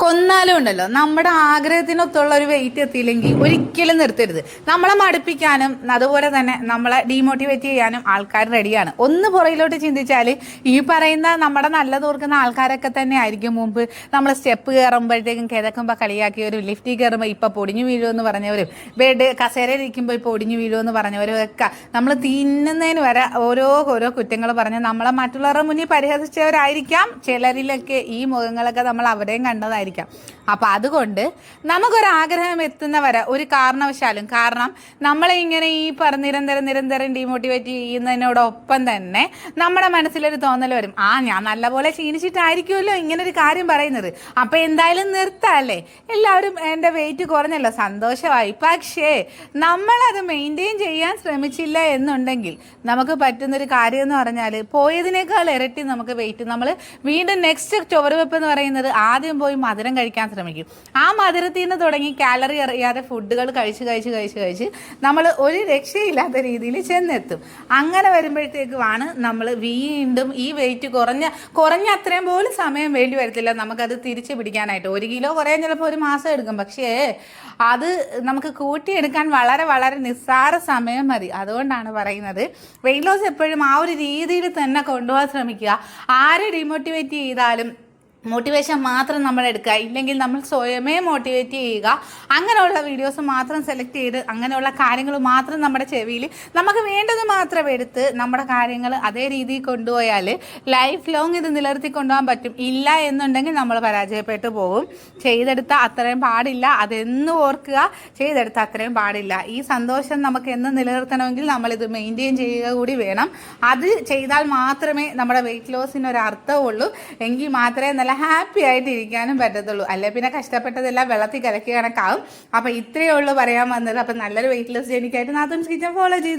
കൊന്നാലും ഉണ്ടല്ലോ നമ്മുടെ ആഗ്രഹത്തിനൊത്തുള്ള ഒരു വെയിറ്റ് എത്തിയില്ലെങ്കിൽ ഒരിക്കലും നിർത്തരുത്. നമ്മളെ മടുപ്പിക്കാനും അതുപോലെ തന്നെ നമ്മളെ ഡീമോട്ടിവേറ്റ് ചെയ്യാനും ആൾക്കാർ റെഡിയാണ്. ഒന്ന് പുറയിലോട്ട് ചിന്തിച്ചാൽ ഈ പറയുന്ന നമ്മുടെ നല്ലത് ഓർക്കുന്ന ആൾക്കാരൊക്കെ തന്നെ ആയിരിക്കും മുമ്പ് നമ്മൾ സ്റ്റെപ്പ് കയറുമ്പോഴത്തേക്കും കിതക്കുമ്പോൾ കളിയാക്കിയവരും, ലിഫ്റ്റിൽ കയറുമ്പോൾ ഇപ്പം പൊടിഞ്ഞു വീഴുമെന്ന് പറഞ്ഞവരും, ബെഡ് കസേരയിൽ ഇരിക്കുമ്പോൾ ഇപ്പോൾ ഒടിഞ്ഞു വീഴുമെന്ന് പറഞ്ഞവരും ഒക്കെ നമ്മൾ തിന്നുന്നതിന് വരെ ഓരോ കുറ്റങ്ങൾ പറഞ്ഞ് നമ്മളെ മറ്റുള്ളവരുടെ മുന്നിൽ പരിഹസിച്ചവരായിരിക്കാം. ചിലരിലൊക്കെ ഈ മുഖങ്ങളൊക്കെ നമ്മൾ അവരെയും കണ്ടതായിരിക്കും. അപ്പൊ അതുകൊണ്ട് നമുക്കൊരാഗ്രഹം എത്തുന്നവരെ ഒരു കാരണവശാലും, കാരണം നമ്മളെ ഇങ്ങനെ ഈ നിരന്തരം ഡീമോട്ടിവേറ്റ് ചെയ്യുന്നതിനോടൊപ്പം തന്നെ നമ്മുടെ മനസ്സിലൊരു തോന്നൽ വരും, ഞാൻ നല്ലപോലെ ക്ഷീണിച്ചിട്ടായിരിക്കുമല്ലോ ഇങ്ങനൊരു കാര്യം പറയുന്നത്, അപ്പൊ എന്തായാലും നിർത്താല്ലേ, എല്ലാവരും എൻ്റെ വെയിറ്റ് കുറഞ്ഞല്ലോ, സന്തോഷമായി. പക്ഷേ നമ്മളത് മെയിൻറ്റെയിൻ ചെയ്യാൻ ശ്രമിച്ചില്ല എന്നുണ്ടെങ്കിൽ നമുക്ക് പറ്റുന്നൊരു കാര്യം എന്ന് പറഞ്ഞാൽ പോയതിനേക്കാൾ ഇരട്ടി നമുക്ക് വെയിറ്റ്, നമ്മൾ വീണ്ടും നെക്സ്റ്റ് ചുവടുവെപ്പ് എന്ന് പറയുന്നത് ആദ്യം പോയി മധുരം കഴിക്കാൻ ശ്രമിക്കും. ആ മധുരത്തിൽ നിന്ന് തുടങ്ങി കാലറി അറിയാതെ ഫുഡുകൾ കഴിച്ച് നമ്മൾ ഒരു രക്ഷയില്ലാത്ത രീതിയിൽ ചെന്നെത്തും. അങ്ങനെ വരുമ്പോഴത്തേക്കുമാണ് നമ്മൾ വീണ്ടും ഈ വെയിറ്റ് കുറഞ്ഞ അത്രയും പോലും സമയം വേണ്ടി വരത്തില്ല നമുക്കത് തിരിച്ചു പിടിക്കാനായിട്ട്. 1 കിലോ കുറയാൻ ചിലപ്പോൾ 1 മാസം എടുക്കും, പക്ഷേ അത് നമുക്ക് കൂട്ടിയെടുക്കാൻ വളരെ വളരെ നിസ്സാര സമയം മതി. അതുകൊണ്ടാണ് പറയുന്നത് വെയിറ്റ് ലോസ് എപ്പോഴും ആ ഒരു രീതിയിൽ തന്നെ കൊണ്ടുപോകാൻ ശ്രമിക്കുക. ആര് ഡിമോട്ടിവേറ്റ് ചെയ്താലും മോട്ടിവേഷൻ മാത്രം നമ്മൾ എടുക്കുക, ഇല്ലെങ്കിൽ നമ്മൾ സ്വയമേ മോട്ടിവേറ്റ് ചെയ്യുക. അങ്ങനെയുള്ള വീഡിയോസ് മാത്രം സെലക്ട് ചെയ്ത് അങ്ങനെയുള്ള കാര്യങ്ങൾ മാത്രം നമ്മുടെ ചെവിയിൽ നമുക്ക് വേണ്ടത് മാത്രം എടുത്ത് നമ്മുടെ കാര്യങ്ങൾ അതേ രീതിയിൽ കൊണ്ടുപോയാൽ ലൈഫ് ലോങ് ഇത് നിലനിർത്തി കൊണ്ടുപോകാൻ പറ്റും. ഇല്ല എന്നുണ്ടെങ്കിൽ നമ്മൾ പരാജയപ്പെട്ടു പോകും. ചെയ്തെടുത്ത അത്രയും പാടില്ല, അതെന്ന് ഓർക്കുക. ചെയ്തെടുത്ത അത്രയും പാടില്ല. ഈ സന്തോഷം നമുക്ക് എന്ന് നിലനിർത്തണമെങ്കിൽ നമ്മളിത് മെയിൻറ്റെയിൻ ചെയ്യുക കൂടി വേണം. അത് ചെയ്താൽ മാത്രമേ നമ്മുടെ വെയിറ്റ് ലോസിന് ഒരു അർത്ഥമുള്ളൂ. എങ്കിൽ മാത്രമേ നല്ല ഹാപ്പി ആയിട്ട് ഇരിക്കാനും പറ്റത്തുള്ളൂ. അല്ലെ പിന്നെ കഷ്ടപ്പെട്ടതെല്ലാം വെള്ളത്തിൽ കലക്കി കണക്കാവും. അപ്പം ഇത്രയേ ഉള്ളൂ പറയാൻ വന്നത്. അപ്പം നല്ലൊരു വെയിറ്റ് ലോസ് ജേണിക്കായിട്ട് നാത്തൂൻസ് കിച്ചൻ ഫോളോ ചെയ്തു.